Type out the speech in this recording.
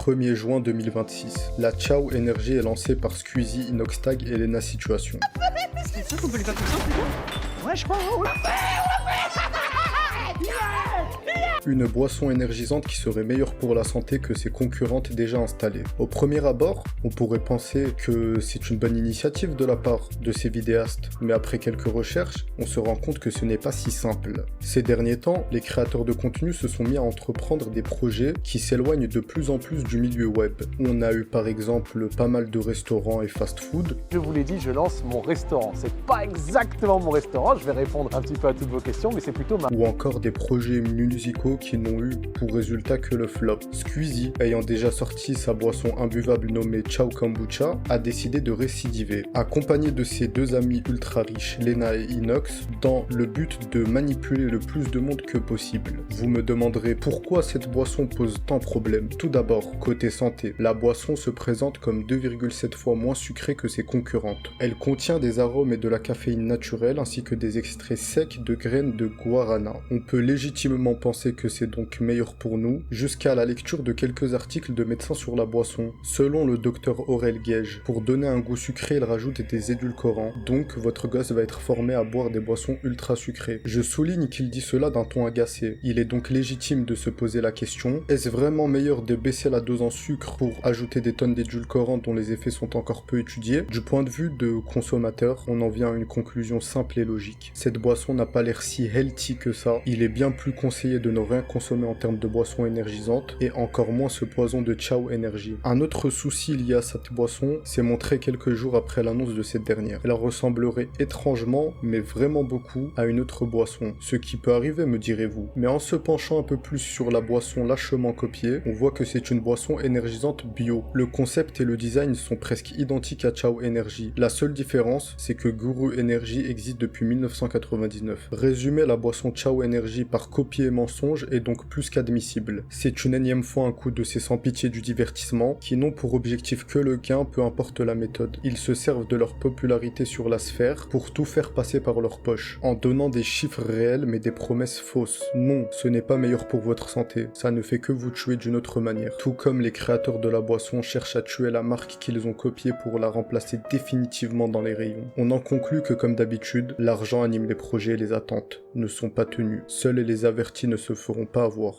1er juin 2026. La Ciao Energy est lancée par Squeezie, Inoxtag et Lena Situation. C'est sûr qu'on peut les faire comme ça, putain? Ouais, je crois, ouais. Une boisson énergisante qui serait meilleure pour la santé que ses concurrentes déjà installées. Au premier abord, on pourrait penser que c'est une bonne initiative de la part de ces vidéastes, mais après quelques recherches, on se rend compte que ce n'est pas si simple. Ces derniers temps, les créateurs de contenu se sont mis à entreprendre des projets qui s'éloignent de plus en plus du milieu web. On a eu par exemple pas mal de restaurants et fast-food. Je vous l'ai dit, je lance mon restaurant. C'est pas exactement mon restaurant, je vais répondre un petit peu à toutes vos questions, mais c'est plutôt ma... Ou encore des projets musicaux qui n'ont eu pour résultat que le flop. Squeezie, ayant déjà sorti sa boisson imbuvable nommée Ciao Kombucha, a décidé de récidiver, accompagné de ses deux amis ultra riches, Lena et Inox, dans le but de manipuler le plus de monde que possible. Vous me demanderez pourquoi cette boisson pose tant de problèmes. Tout d'abord, côté santé, la boisson se présente comme 2,7 fois moins sucrée que ses concurrentes. Elle contient des arômes et de la caféine naturelle ainsi que des extraits secs de graines de guarana. On peut légitimement penser que c'est donc meilleur pour nous, jusqu'à la lecture de quelques articles de médecins sur la boisson. Selon le docteur Aurel Guège, pour donner un goût sucré, il rajoute des édulcorants, donc votre gosse va être formé à boire des boissons ultra sucrées. Je souligne qu'il dit cela d'un ton agacé. Il est donc légitime de se poser la question, est-ce vraiment meilleur de baisser la dose en sucre pour ajouter des tonnes d'édulcorants dont les effets sont encore peu étudiés? Du point de vue de consommateur, on en vient à une conclusion simple et logique. Cette boisson n'a pas l'air si healthy que ça, il est bien plus conseillé de ne rien consommer en termes de boissons énergisantes, et encore moins ce poison de Ciao Energy. Un autre souci lié à cette boisson s'est montré quelques jours après l'annonce de cette dernière. Elle ressemblerait étrangement, mais vraiment beaucoup, à une autre boisson. Ce qui peut arriver, me direz-vous. Mais en se penchant un peu plus sur la boisson lâchement copiée, on voit que c'est une boisson énergisante bio. Le concept et le design sont presque identiques à Ciao Energy. La seule différence, c'est que Guru Energy existe depuis 1999. Résumer la boisson Ciao Energy par copier et mensonge est donc plus qu'admissible. C'est une énième fois un coup de ces sans pitié du divertissement qui n'ont pour objectif que le gain, peu importe la méthode. Ils se servent de leur popularité sur la sphère pour tout faire passer par leur poche, en donnant des chiffres réels mais des promesses fausses. Non, ce n'est pas meilleur pour votre santé, ça ne fait que vous tuer d'une autre manière. Tout comme les créateurs de la boisson cherchent à tuer la marque qu'ils ont copiée pour la remplacer définitivement dans les rayons. On en conclut que comme d'habitude, l'argent anime les projets et les attentes ne sont pas tenues. Seuls les avertis ne se feront pas avoir.